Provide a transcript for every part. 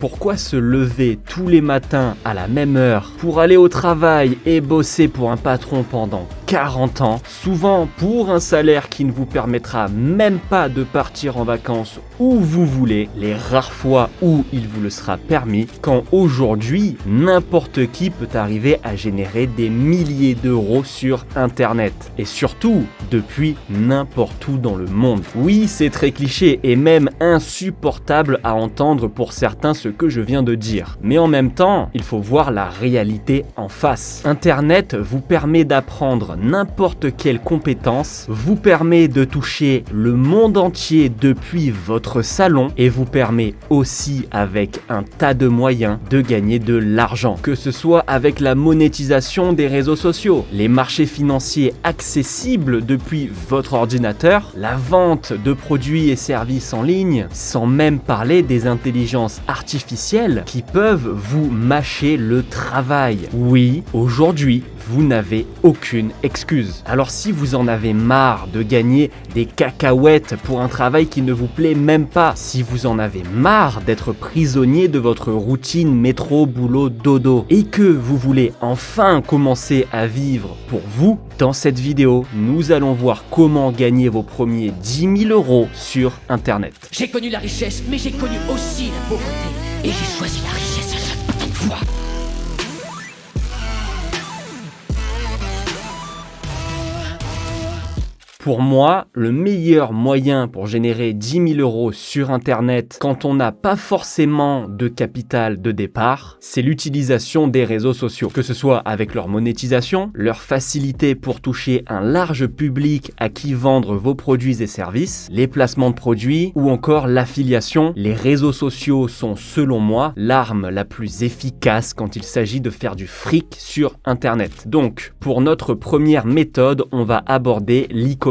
Pourquoi se lever tous les matins à la même heure pour aller au travail et bosser pour un patron pendant 40 ans, souvent pour un salaire qui ne vous permettra même pas de partir en vacances où vous voulez, les rares fois où il vous le sera permis, quand aujourd'hui, n'importe qui peut arriver à générer des milliers d'euros sur Internet. Et surtout, depuis n'importe où dans le monde. Oui, c'est très cliché et même insupportable à entendre pour certains ce que je viens de dire. Mais en même temps, il faut voir la réalité en face. Internet vous permet d'apprendre n'importe quelle compétence, vous permet de toucher le monde entier depuis votre salon et vous permet aussi avec un tas de moyens de gagner de l'argent. Que ce soit avec la monétisation des réseaux sociaux, les marchés financiers accessibles depuis votre ordinateur, la vente de produits et services en ligne, sans même parler des intelligences artificielles qui peuvent vous mâcher le travail. Oui, aujourd'hui, vous n'avez aucune excuse. Alors si vous en avez marre de gagner des cacahuètes pour un travail qui ne vous plaît même pas, si vous en avez marre d'être prisonnier de votre routine métro, boulot, dodo, et que vous voulez enfin commencer à vivre pour vous, dans cette vidéo, nous allons voir comment gagner vos premiers 10 000 euros sur Internet. J'ai connu la richesse, mais j'ai connu aussi la pauvreté. Et j'ai choisi la richesse à chaque putain de fois. Pour moi, le meilleur moyen pour générer 10 000 euros sur Internet quand on n'a pas forcément de capital de départ, c'est l'utilisation des réseaux sociaux. Que ce soit avec leur monétisation, leur facilité pour toucher un large public à qui vendre vos produits et services, les placements de produits ou encore l'affiliation, les réseaux sociaux sont selon moi l'arme la plus efficace quand il s'agit de faire du fric sur Internet. Donc, pour notre première méthode, on va aborder l'e-commerce.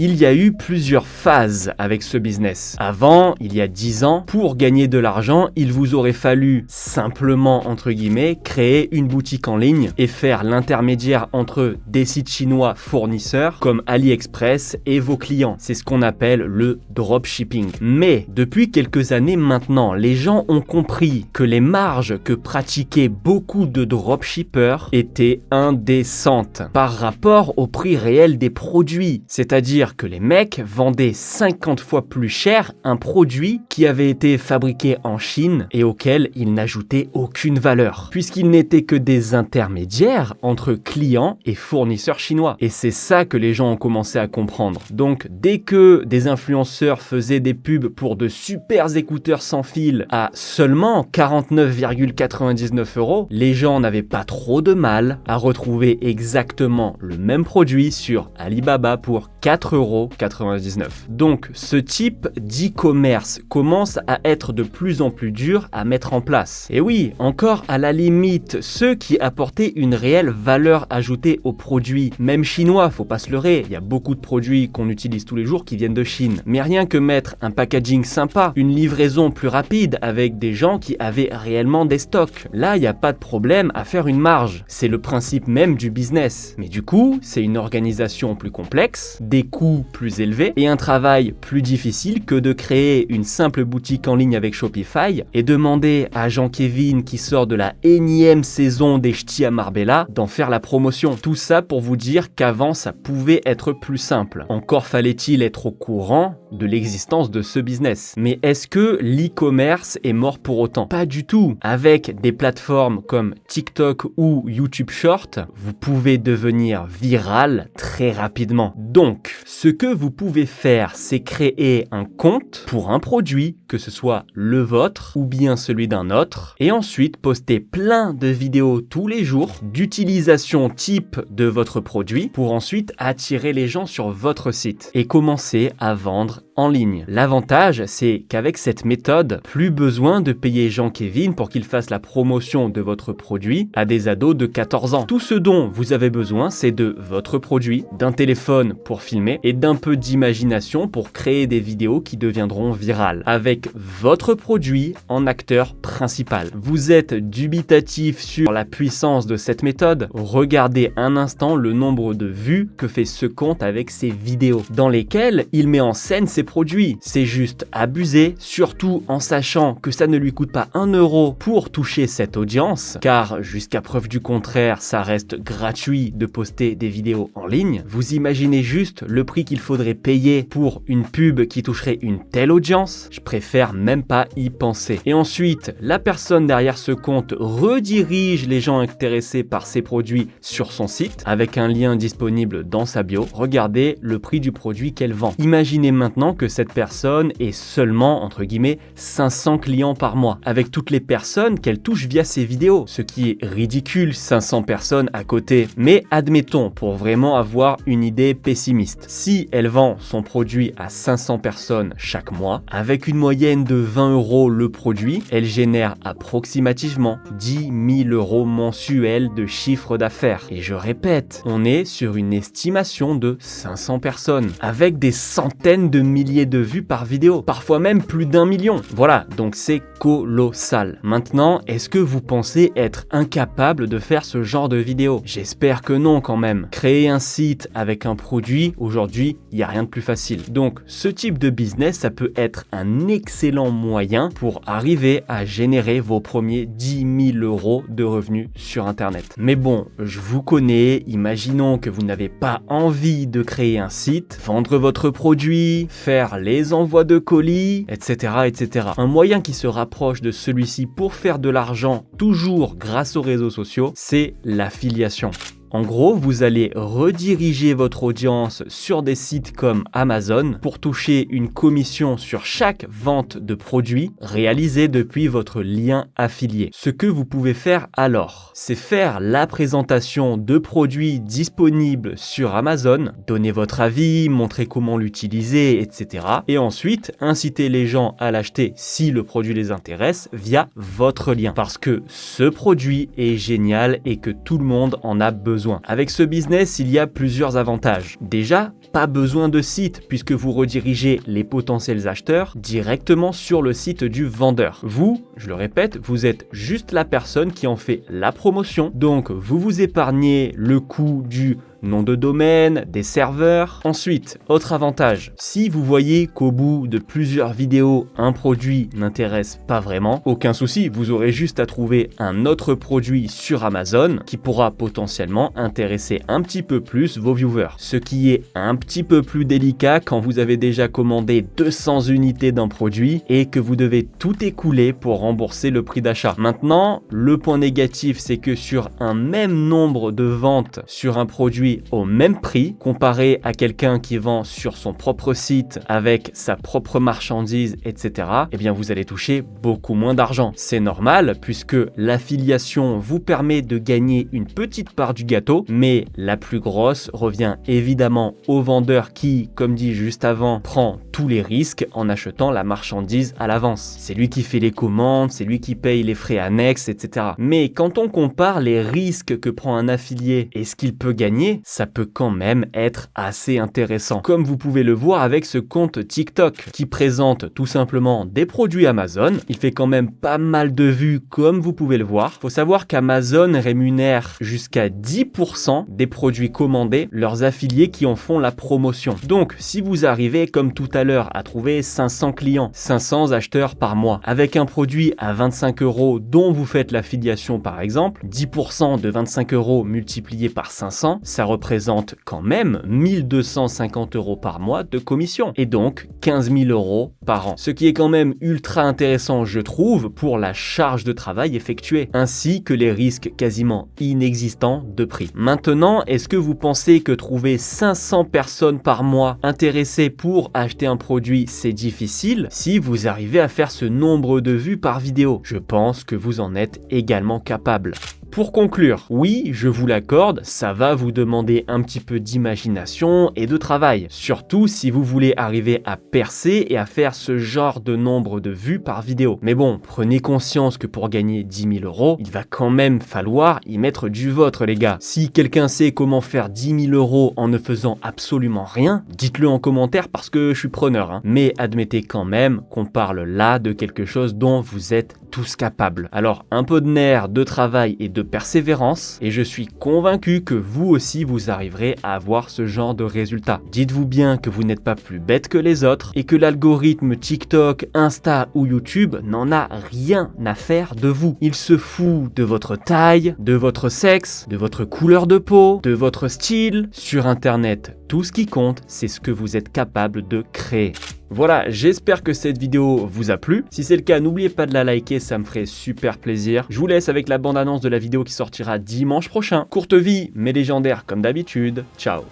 Il y a eu plusieurs phases avec ce business. Avant, il y a 10 ans, pour gagner de l'argent, il vous aurait fallu simplement, entre guillemets, créer une boutique en ligne et faire l'intermédiaire entre des sites chinois fournisseurs comme AliExpress et vos clients. C'est ce qu'on appelle le dropshipping. Mais depuis quelques années maintenant, les gens ont compris que les marges que pratiquaient beaucoup de dropshippers étaient indécentes par rapport au prix réel des produits. C'est-à-dire que les mecs vendaient 50 fois plus cher un produit qui avait été fabriqué en Chine et auquel ils n'ajoutaient aucune valeur, puisqu'ils n'étaient que des intermédiaires entre clients et fournisseurs chinois. Et c'est ça que les gens ont commencé à comprendre. Donc dès que des influenceurs faisaient des pubs pour de super écouteurs sans fil à seulement 49,99 €, les gens n'avaient pas trop de mal à retrouver exactement le même produit sur Alibaba pour 4,99 €. Donc ce type d'e-commerce commence à être de plus en plus dur à mettre en place. Et oui, encore à la limite, ceux qui apportaient une réelle valeur ajoutée aux produits, même chinois, faut pas se leurrer, il y a beaucoup de produits qu'on utilise tous les jours qui viennent de Chine. Mais rien que mettre un packaging sympa, une livraison plus rapide avec des gens qui avaient réellement des stocks. Là, il n'y a pas de problème à faire une marge. C'est le principe même du business. Mais du coup, c'est une organisation plus complexe, des coûts plus élevés et un travail plus difficile que de créer une simple boutique en ligne avec Shopify et demander à Jean-Kévin qui sort de la énième saison des Ch'tis à Marbella d'en faire la promotion. Tout ça pour vous dire qu'avant ça pouvait être plus simple. Encore fallait-il être au courant de l'existence de ce business. Mais est-ce que l'e-commerce est mort pour autant? Pas du tout. Avec des plateformes comme TikTok ou YouTube Short, vous pouvez devenir viral très rapidement. Donc, ce que vous pouvez faire, c'est créer un compte pour un produit, que ce soit le vôtre ou bien celui d'un autre, et ensuite poster plein de vidéos tous les jours d'utilisation type de votre produit pour ensuite attirer les gens sur votre site et commencer à vendre en ligne. L'avantage, c'est qu'avec cette méthode, plus besoin de payer Jean-Kévin pour qu'il fasse la promotion de votre produit à des ados de 14 ans. Tout ce dont vous avez besoin, c'est de votre produit, d'un téléphone pour filmer abonnés et d'un peu d'imagination pour créer des vidéos qui deviendront virales, avec votre produit en acteur principal. Vous êtes dubitatif sur la puissance de cette méthode? Regardez un instant le nombre de vues que fait ce compte avec ses vidéos, dans lesquelles il met en scène ses produits. C'est juste abusé, surtout en sachant que ça ne lui coûte pas 1 euro pour toucher cette audience, car jusqu'à preuve du contraire, ça reste gratuit de poster des vidéos en ligne. Vous imaginez juste le prix qu'il faudrait payer pour une pub qui toucherait une telle audience? Je préfère même pas y penser. Et ensuite, la personne derrière ce compte redirige les gens intéressés par ses produits sur son site, avec un lien disponible dans sa bio. Regardez le prix du produit qu'elle vend. Imaginez maintenant que cette personne ait seulement, entre guillemets, 500 clients par mois, avec toutes les personnes qu'elle touche via ses vidéos, ce qui est ridicule, 500 personnes à côté. Mais admettons, pour vraiment avoir une idée pessimiste, si elle vend son produit à 500 personnes chaque mois, avec une moyenne de 20 euros le produit, elle génère approximativement 10 000 euros mensuels de chiffre d'affaires. Et je répète, on est sur une estimation de 500 personnes, avec des centaines de milliers de vues par vidéo, parfois même plus d'1 million. Voilà, donc c'est colossal. Maintenant, est-ce que vous pensez être incapable de faire ce genre de vidéo? J'espère que non quand même. Créer un site avec un produit, aujourd'hui, il n'y a rien de plus facile. Donc, ce type de business, ça peut être un excellent moyen pour arriver à générer vos premiers 10 000 euros de revenus sur Internet. Mais bon, je vous connais, imaginons que vous n'avez pas envie de créer un site, vendre votre produit, faire les envois de colis, etc., etc. Un moyen qui se rapproche de celui-ci pour faire de l'argent, toujours grâce aux réseaux sociaux, c'est l'affiliation. En gros, vous allez rediriger votre audience sur des sites comme Amazon pour toucher une commission sur chaque vente de produits réalisée depuis votre lien affilié. Ce que vous pouvez faire alors, c'est faire la présentation de produits disponibles sur Amazon, donner votre avis, montrer comment l'utiliser, etc. Et ensuite, inciter les gens à l'acheter si le produit les intéresse via votre lien. Parce que ce produit est génial et que tout le monde en a besoin. Avec ce business, il y a plusieurs avantages. Déjà, pas besoin de site puisque vous redirigez les potentiels acheteurs directement sur le site du vendeur. Vous, je le répète, vous êtes juste la personne qui en fait la promotion. Donc, vous vous épargnez le coût du nom de domaine, des serveurs. Ensuite, autre avantage, si vous voyez qu'au bout de plusieurs vidéos, un produit n'intéresse pas vraiment, aucun souci, vous aurez juste à trouver un autre produit sur Amazon qui pourra potentiellement intéresser un petit peu plus vos viewers. Ce qui est un petit peu plus délicat quand vous avez déjà commandé 200 unités d'un produit et que vous devez tout écouler pour rembourser le prix d'achat. Maintenant, le point négatif, c'est que sur un même nombre de ventes sur un produit au même prix, comparé à quelqu'un qui vend sur son propre site avec sa propre marchandise, etc., eh bien vous allez toucher beaucoup moins d'argent. C'est normal puisque l'affiliation vous permet de gagner une petite part du gâteau, mais la plus grosse revient évidemment au vendeur qui, comme dit juste avant, prend tous les risques en achetant la marchandise à l'avance. C'est lui qui fait les commandes, c'est lui qui paye les frais annexes, etc. Mais quand on compare les risques que prend un affilié et ce qu'il peut gagner, ça peut quand même être assez intéressant. Comme vous pouvez le voir avec ce compte TikTok qui présente tout simplement des produits Amazon. Il fait quand même pas mal de vues comme vous pouvez le voir. Faut savoir qu'Amazon rémunère jusqu'à 10% des produits commandés leurs affiliés qui en font la promotion. Donc si vous arrivez comme tout à l'heure à trouver 500 clients, 500 acheteurs par mois avec un produit à 25 euros dont vous faites l'affiliation par exemple, 10% de 25 euros multiplié par 500, ça représente quand même 1250 euros par mois de commission et donc 15 000 euros par an. Ce qui est quand même ultra intéressant, je trouve, pour la charge de travail effectuée, ainsi que les risques quasiment inexistants de prix. Maintenant, est-ce que vous pensez que trouver 500 personnes par mois intéressées pour acheter un produit, c'est difficile si vous arrivez à faire ce nombre de vues par vidéo? Je pense que vous en êtes également capable. Pour conclure, oui, je vous l'accorde, ça va vous demander un petit peu d'imagination et de travail, surtout si vous voulez arriver à percer et à faire ce genre de nombre de vues par vidéo. Mais bon, prenez conscience que pour gagner 10 000 euros, il va quand même falloir y mettre du vôtre les gars. Si quelqu'un sait comment faire 10 000 euros en ne faisant absolument rien, dites-le en commentaire parce que je suis preneur, hein. Mais admettez quand même qu'on parle là de quelque chose dont vous êtes tous capables. Alors un peu de nerfs, de travail et de persévérance, et je suis convaincu que vous aussi vous arriverez à avoir ce genre de résultat. Dites-vous bien que vous n'êtes pas plus bête que les autres et que l'algorithme TikTok, Insta ou YouTube n'en a rien à faire de vous. Il se fout de votre taille, de votre sexe, de votre couleur de peau, de votre style. Sur internet, tout ce qui compte, c'est ce que vous êtes capable de créer. Voilà, j'espère que cette vidéo vous a plu. Si c'est le cas, n'oubliez pas de la liker, ça me ferait super plaisir. Je vous laisse avec la bande-annonce de la vidéo qui sortira dimanche prochain. Courte vie, mais légendaire comme d'habitude. Ciao.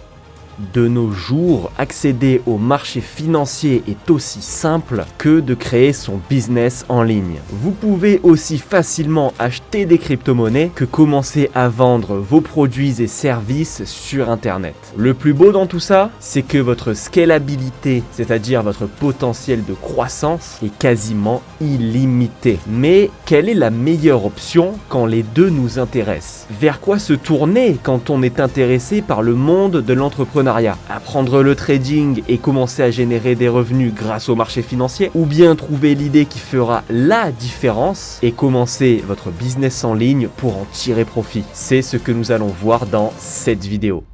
De nos jours, accéder au marché financier est aussi simple que de créer son business en ligne. Vous pouvez aussi facilement acheter des crypto-monnaies que commencer à vendre vos produits et services sur Internet. Le plus beau dans tout ça, c'est que votre scalabilité, c'est-à-dire votre potentiel de croissance, est quasiment illimité. Mais quelle est la meilleure option quand les deux nous intéressent? Vers quoi se tourner quand on est intéressé par le monde de l'entrepreneuriat? Apprendre le trading et commencer à générer des revenus grâce au marché financier, ou bien trouver l'idée qui fera la différence et commencer votre business en ligne pour en tirer profit. C'est ce que nous allons voir dans cette vidéo.